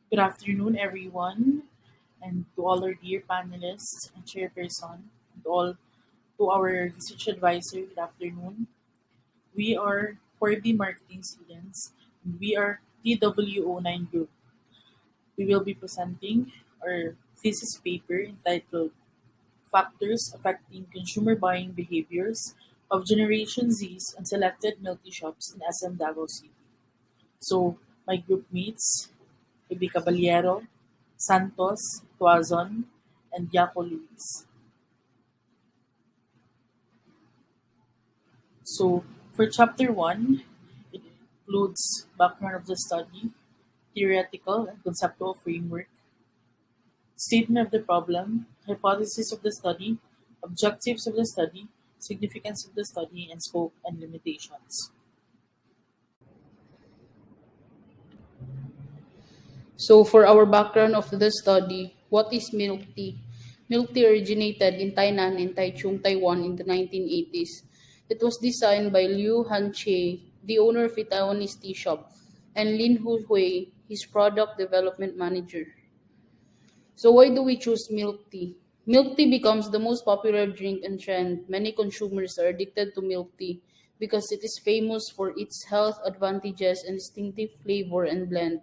Good afternoon, everyone, and to all our dear panelists and chairperson, and all to our research advisor. Good afternoon. We are 4B marketing students, and we are TW09 group. We will be presenting our thesis paper entitled "Factors Affecting Consumer Buying Behaviors of Generation Z's on Selected Milky Shops in SM Davao City." So, my group mates Ibi Caballero, Santos, Tuazon, and Yapo Luis. So, for chapter 1, it includes background of the study, theoretical and conceptual framework, statement of the problem, hypothesis of the study, objectives of the study, significance of the study, and scope and limitations. So, for our background of the study, what is milk tea? Milk tea originated in Tainan and Taichung, Taiwan in the 1980s. It was designed by Liu Hanqie, the owner of a Taiwanese tea shop, and Lin Hu Hui, his product development manager. So, why do we choose milk tea? Milk tea becomes the most popular drink and trend. Many consumers are addicted to milk tea because it is famous for its health advantages and distinctive flavor and blend.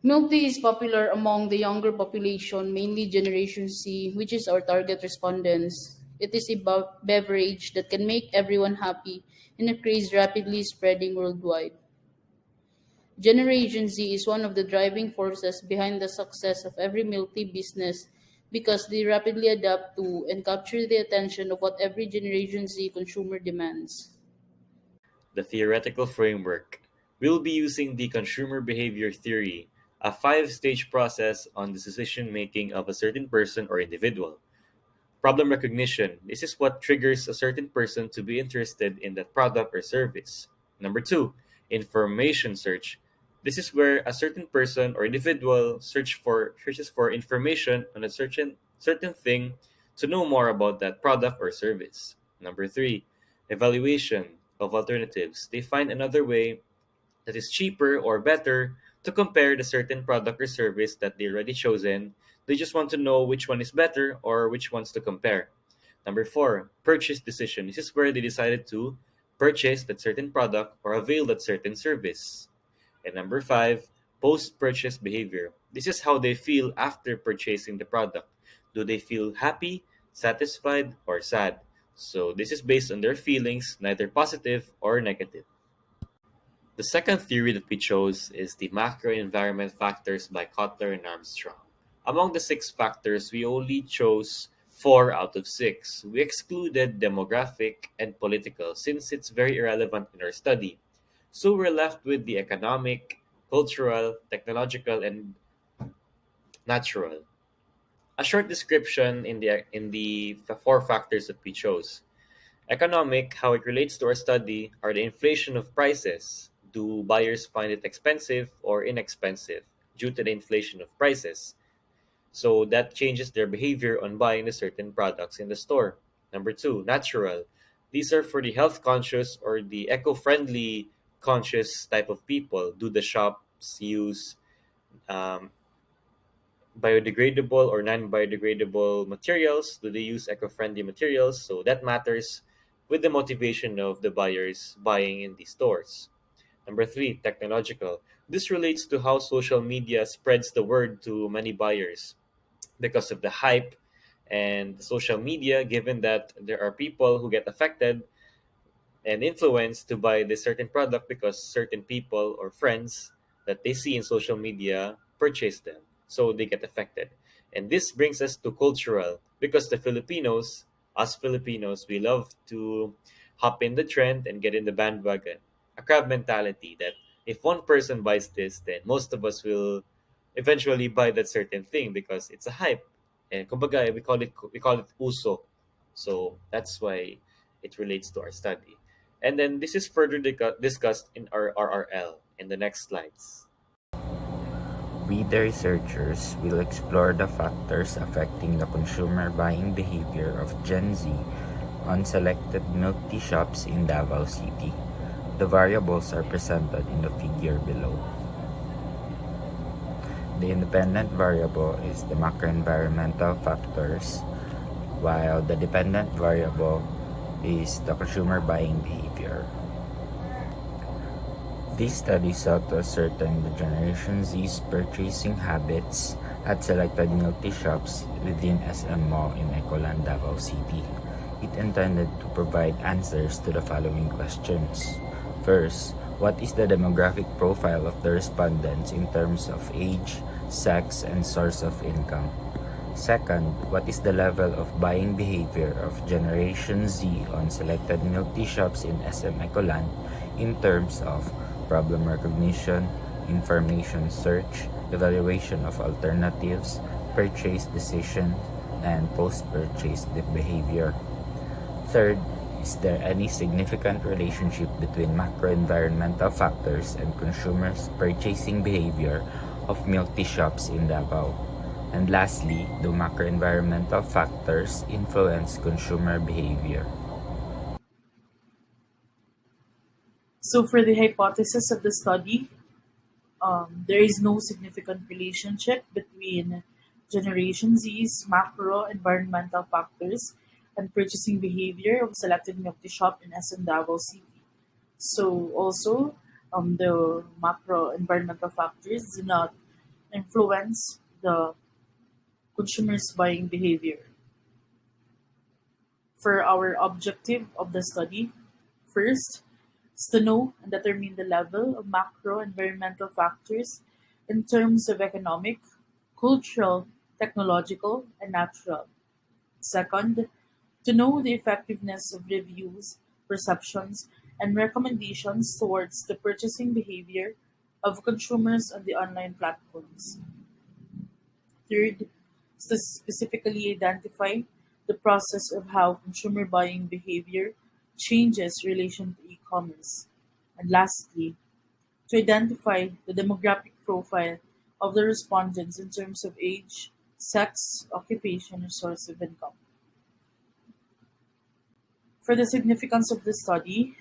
Milk tea is popular among the younger population, mainly Generation Z, which is our target respondents. It is a beverage that can make everyone happy and a craze rapidly spreading worldwide. Generation Z is one of the driving forces behind the success of every milk tea business because they rapidly adapt to and capture the attention of what every Generation Z consumer demands. The theoretical framework. We'll be using the consumer behavior theory, a five-stage process on the decision making of a certain person or individual. Problem recognition. This is what triggers a certain person to be interested in that product or service. Number two, information search. This is where a certain person or individual searches for information on a certain thing to know more about that product or service. Number three, evaluation of alternatives. They find another way that is cheaper or better to compare the certain product or service that they already chosen. They just want to know which one is better or which ones to compare. Number four, purchase decision. This is where they decided to purchase that certain product or avail that certain service. And number five, post purchase behavior. This is how they feel after purchasing the product. Do they feel happy, satisfied, or sad? So this is based on their feelings, neither positive or negative. The second theory that we chose is the macro environment factors by Kotler and Armstrong. Among the six factors, we only chose four out of six. We excluded demographic and political since it's very irrelevant in our study. So we're left with the economic, cultural, technological, and natural. A short description in the four factors that we chose. Economic, how it relates to our study, are the inflation of prices. Do buyers find it expensive or inexpensive due to the inflation of prices? So that changes their behavior on buying the certain products in the store. Number two, natural. These are for the health conscious or the eco friendly conscious type of people. Do the shops use um, biodegradable or non-biodegradable materials? Do they use eco-friendly materials? So that matters with the motivation of the buyers buying in these stores. Number three, technological. This relates to how social media spreads the word to many buyers because of the hype and social media, given that there are people who get affected and influenced to buy this certain product because certain people or friends that they see in social media purchase them. So they get affected. And this brings us to cultural because the Filipinos, us Filipinos, we love to hop in the trend and get in the bandwagon. A crowd mentality that if one person buys this, then most of us will eventually buy that certain thing because it's a hype. And kumbaga, we call it uso. So that's why it relates to our study. And then this is further discussed in our RRL in the next slides. We, the researchers, will explore the factors affecting the consumer buying behavior of Gen Z on selected milk tea shops in Davao City. The variables are presented in the figure below. The independent variable is the macroenvironmental factors, while the dependent variable is the consumer buying behavior. These studies sought to ascertain the Generation Z's purchasing habits at selected Milktea shops within SM Mall in Ecoland, Davao City. It intended to provide answers to the following questions. First, what is the demographic profile of the respondents in terms of age, sex, and source of income? Second, what is the level of buying behavior of Generation Z on selected Milktea shops in SM Ecoland in terms of problem recognition, information search, evaluation of alternatives, purchase decision, and post-purchase behavior? Third, is there any significant relationship between macro-environmental factors and consumers' purchasing behavior of Milktea shops in Davao? And lastly, do macro-environmental factors influence consumer behavior? So, for the hypothesis of the study, there is no significant relationship between Generation Z's macro environmental factors and purchasing behavior of selected milk tea shop in SM Davao City. So, also, the macro environmental factors do not influence the consumer's buying behavior. For our objective of the study, first is to know and determine the level of macro environmental factors in terms of economic, cultural, technological, and natural. Second, to know the effectiveness of reviews, perceptions, and recommendations towards the purchasing behavior of consumers on the online platforms. Third, is to specifically identify the process of how consumer buying behavior changes relation to e-commerce. And lastly, to identify the demographic profile of the respondents in terms of age, sex, occupation, or source of income. For the significance of the study,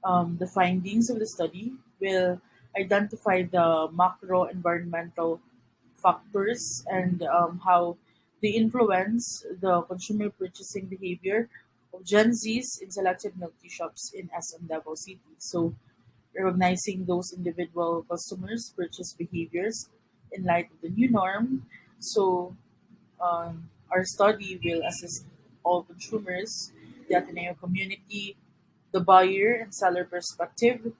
the findings of the study will identify the macro environmental factors and how they influence the consumer purchasing behavior of Gen Zs in selected milk tea shops in SM Davao City. So, recognizing those individual customers' purchase behaviors in light of the new norm. So, our study will assist all consumers, the Ateneo community, the buyer and seller perspective,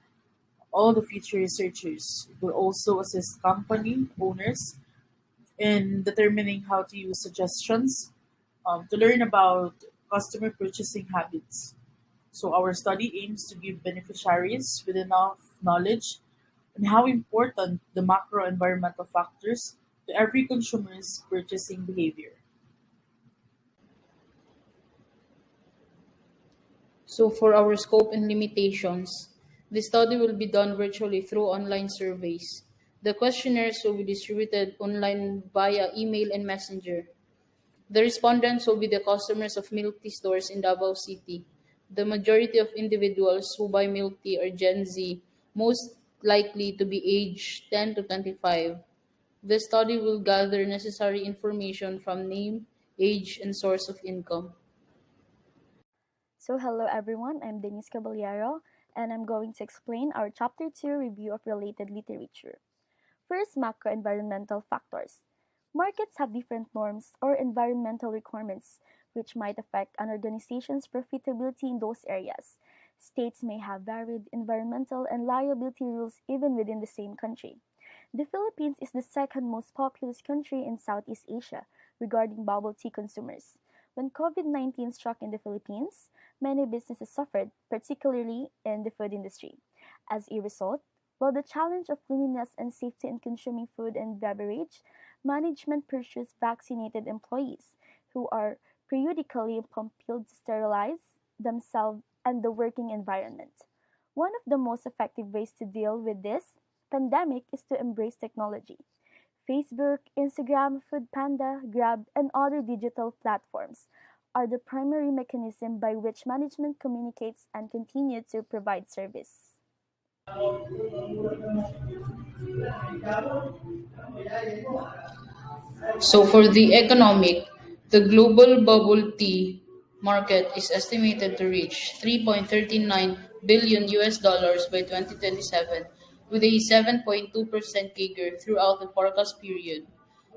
all the future researchers. It will also assist company owners in determining how to use suggestions to learn about customer purchasing habits. So, our study aims to give beneficiaries with enough knowledge on how important the macro environmental factors to every consumer's purchasing behavior. So for our scope and limitations, the study will be done virtually through online surveys. The questionnaires will be distributed online via email and messenger. The respondents will be the customers of milk tea stores in Davao City. The majority of individuals who buy milk tea are Gen Z, most likely to be aged 10 to 25. The study will gather necessary information from name, age, and source of income. So, hello everyone, I'm Denise Caballero, and I'm going to explain our Chapter 2 review of related literature. First, macro-environmental factors. Markets have different norms or environmental requirements which might affect an organization's profitability in those areas. States may have varied environmental and liability rules even within the same country. The Philippines is the second most populous country in Southeast Asia regarding bubble tea consumers. When COVID-19 struck in the Philippines, many businesses suffered, particularly in the food industry. As a result, while the challenge of cleanliness and safety in consuming food and beverage, management purchased vaccinated employees who are periodically compelled to sterilize themselves and the working environment. One of the most effective ways to deal with this pandemic is to embrace technology. Facebook, Instagram, Foodpanda, Grab, and other digital platforms are the primary mechanism by which management communicates and continue to provide service. So for the economic, the global bubble tea market is estimated to reach 3.39 billion US dollars by 2027 with a 7.2% CAGR throughout the forecast period.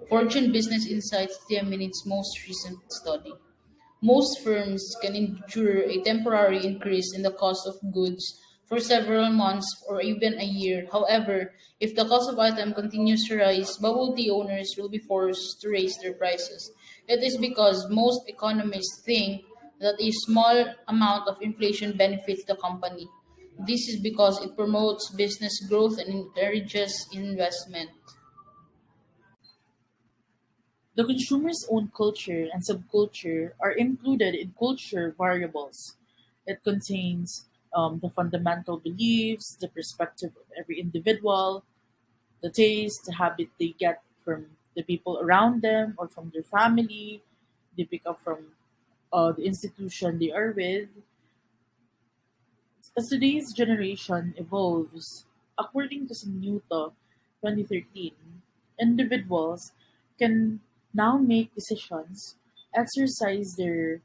Fortune Business Insights examined its most recent study. Most firms can endure a temporary increase in the cost of goods for several months or even a year. However, if the cost of item continues to rise, bubble tea owners will be forced to raise their prices. It is because most economists think that a small amount of inflation benefits the company. This is because it promotes business growth and encourages investment. The consumer's own culture and subculture are included in culture variables. It contains the fundamental beliefs, the perspective of every individual, the taste, the habit they get from the people around them or from their family, they pick up from the institution they are with. As today's generation evolves, according to Samyuta 2013, individuals can now make decisions, exercise their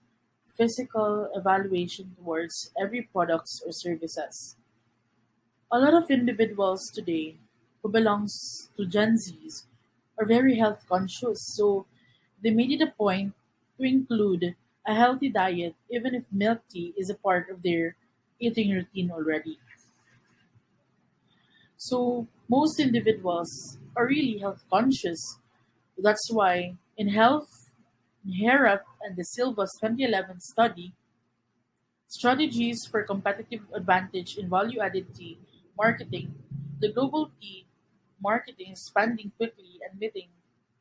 physical evaluation towards every products or services. A lot of individuals today who belongs to Gen Zs are very health conscious, so they made it a point to include a healthy diet even if milk tea is a part of their eating routine already. So most individuals are really health conscious. That's why in Health, Harrop and the Silva's 2011 study, Strategies for Competitive Advantage in Value-Added Tea Marketing, the global tea marketing is expanding quickly and meeting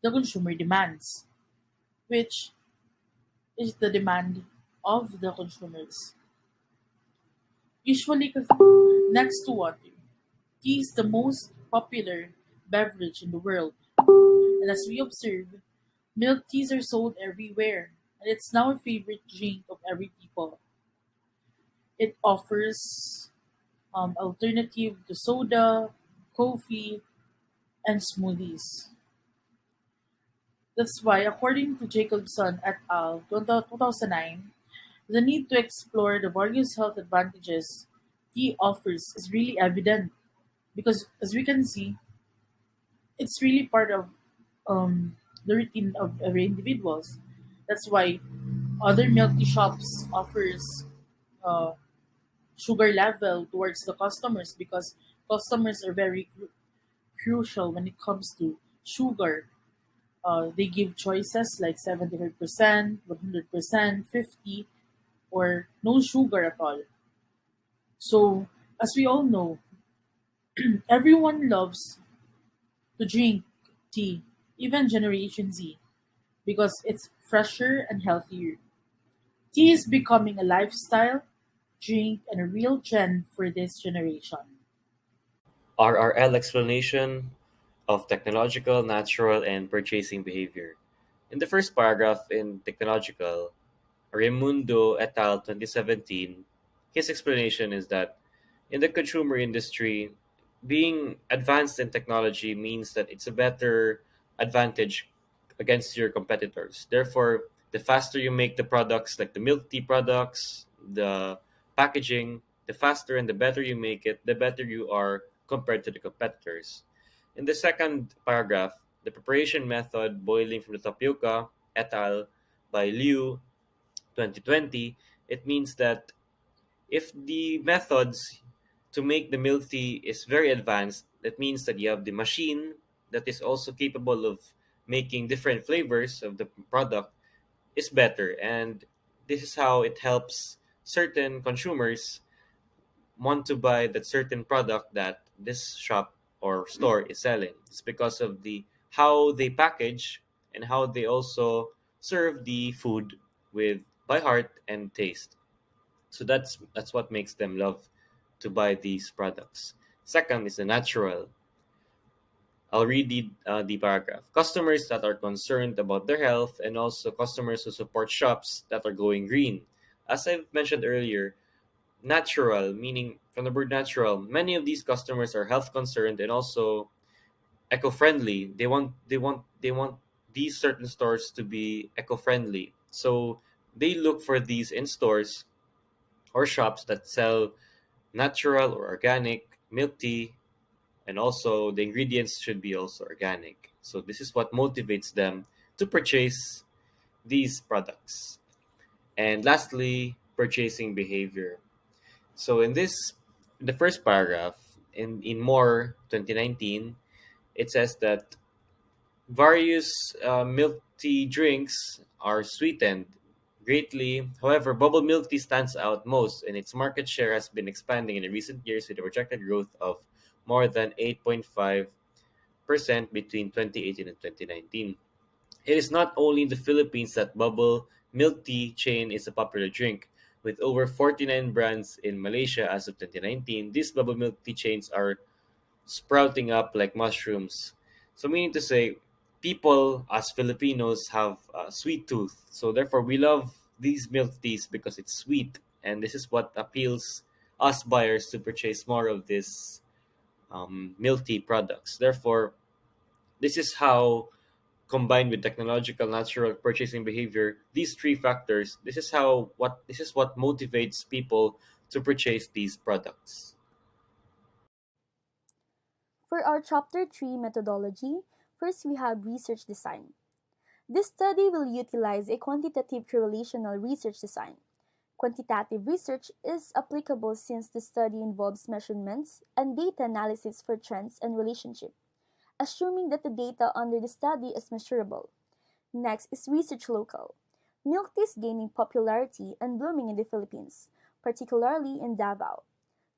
the consumer demands, which is the demand of the consumers. Usually next to water, tea is the most popular beverage in the world. And as we observe, milk teas are sold everywhere, and it's now a favorite drink of every people. It offers alternative to soda, coffee, and smoothies. That's why, according to Jacobson et al. 2009, the need to explore the various health advantages tea offers is really evident because, as we can see, it's really part of the routine of every individuals. That's why other milk tea shops offers uh, sugar level towards the customers because customers are very crucial when it comes to sugar. They give choices like 75%, 100%, 50, or no sugar at all. So, as we all know, everyone loves to drink tea, even Generation Z, because it's fresher and healthier. Tea is becoming a lifestyle drink and a real trend for this generation. RRL explanation of technological, natural, and purchasing behavior. In the first paragraph in Technological, Raimundo et al. 2017, his explanation is that in the consumer industry, being advanced in technology means that it's a better advantage against your competitors. Therefore, the faster you make the products, like the milk tea products, the packaging, the faster and the better you make it, the better you are compared to the competitors. In the second paragraph, the preparation method boiling from the tapioca et al. By Liu 2020, it means that if the methods to make the milk tea is very advanced, that means that you have the machine that is also capable of making different flavors of the product is better. And this is how it helps certain consumers want to buy that certain product that this shop or store is selling. It's because of the how they package and how they also serve the food with by heart and taste. So that's what makes them love to buy these products. Second is the natural. I'll read the paragraph. Customers that are concerned about their health and also customers who support shops that are going green. As I've mentioned earlier, natural, meaning from the word natural, many of these customers are health concerned and also eco-friendly. They want these certain stores to be eco-friendly. So they look for these in stores or shops that sell natural or organic milk tea, and also the ingredients should be also organic. So this is what motivates them to purchase these products. And lastly, purchasing behavior. So in the first paragraph, in more 2019, it says that various milk tea drinks are sweetened greatly. However, bubble milk tea stands out most, and its market share has been expanding in the recent years with a projected growth of more than 8.5% between 2018 and 2019. It is not only in the Philippines that bubble milk tea chain is a popular drink. With over 49 brands in Malaysia as of 2019, these bubble milk tea chains are sprouting up like mushrooms. So, meaning to say, people as Filipinos have a sweet tooth. So, therefore, we love these milk teas because it's sweet. And this is what appeals us buyers to purchase more of this milk tea products. Therefore, this is how, combined with technological natural purchasing behavior, these three factors, this is what motivates people to purchase these products. For our Chapter 3 methodology, first we have research design. This study will utilize a quantitative correlational research design. Quantitative research is applicable since the study involves measurements and data analysis for trends and relationships, assuming that the data under the study is measurable. Next is research local. Milk tea is gaining popularity and blooming in the Philippines, particularly in Davao.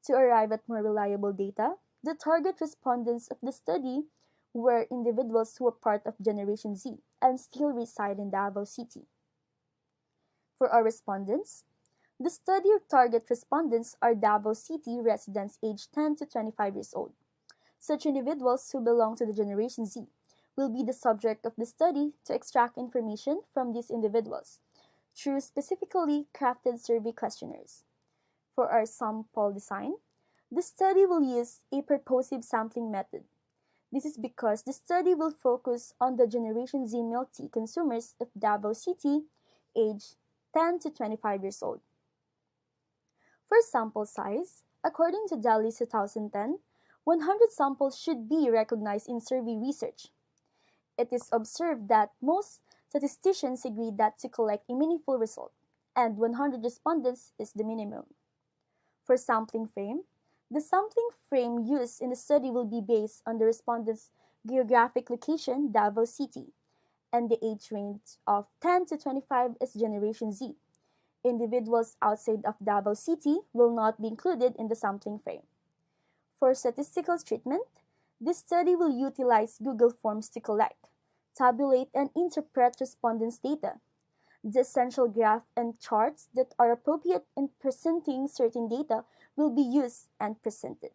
To arrive at more reliable data, the target respondents of the study were individuals who were part of Generation Z and still reside in Davao City. For our respondents, the study target respondents are Davao City residents aged 10 to 25 years old. Such individuals who belong to the Generation Z will be the subject of the study to extract information from these individuals through specifically crafted survey questionnaires. For our sample design, the study will use a purposive sampling method. This is because the study will focus on the Generation Z milk tea consumers of Davao City aged 10 to 25 years old. For sample size, according to Delhi's 2010, 100 samples should be recognized in survey research. It is observed that most statisticians agree that to collect a meaningful result, and 100 respondents is the minimum. For sampling frame, the sampling frame used in the study will be based on the respondents' geographic location, Davao City, and the age range of 10 to 25 is Generation Z. Individuals outside of Davao City will not be included in the sampling frame. For statistical treatment, this study will utilize Google Forms to collect, tabulate, and interpret respondents' data. The essential graph and charts that are appropriate in presenting certain data will be used and presented.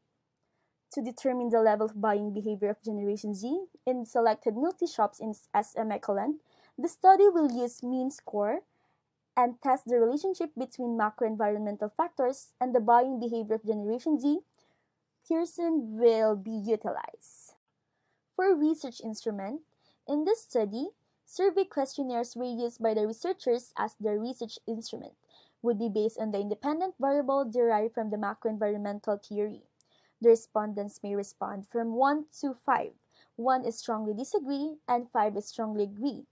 To determine the level of buying behavior of Generation Z in selected milk tea shops in SM Ecoland, the study will use mean score and test the relationship between macro-environmental factors and the buying behavior of Generation Z. Pearson will be utilized. For research instrument, in this study, survey questionnaires were used by the researchers as their research instrument, would be based on the independent variable derived from the macroenvironmental theory. The respondents may respond from 1 to 5. 1 is strongly disagree and 5 is strongly agree.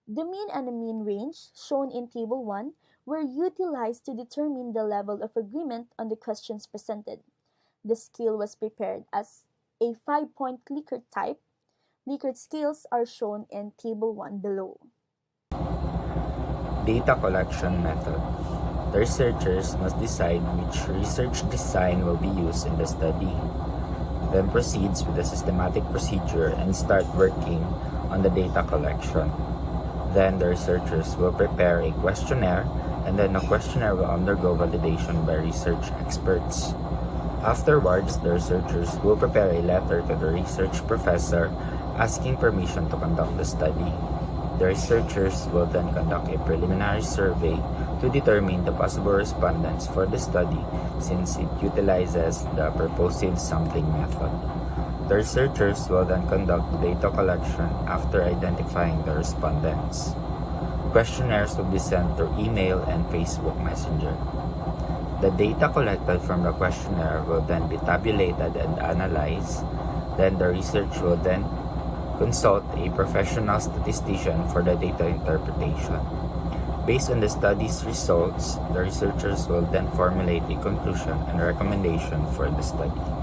The mean and the mean range, shown in Table 1, were utilized to determine the level of agreement on the questions presented. The scale was prepared as a 5-point Likert type. Likert scales are shown in Table 1 below. Data collection method. The researchers must decide which research design will be used in the study, then proceeds with the systematic procedure and start working on the data collection. Then the researchers will prepare a questionnaire, and then the questionnaire will undergo validation by research experts. Afterwards, the researchers will prepare a letter to the research professor asking permission to conduct the study. The researchers will then conduct a preliminary survey to determine the possible respondents for the study since it utilizes the purposive sampling method. The researchers will then conduct the data collection after identifying the respondents. Questionnaires will be sent through email and Facebook Messenger. The data collected from the questionnaire will then be tabulated and analyzed. Then the research will then consult a professional statistician for the data interpretation. Based on the study's results, the researchers will then formulate a conclusion and recommendation for the study.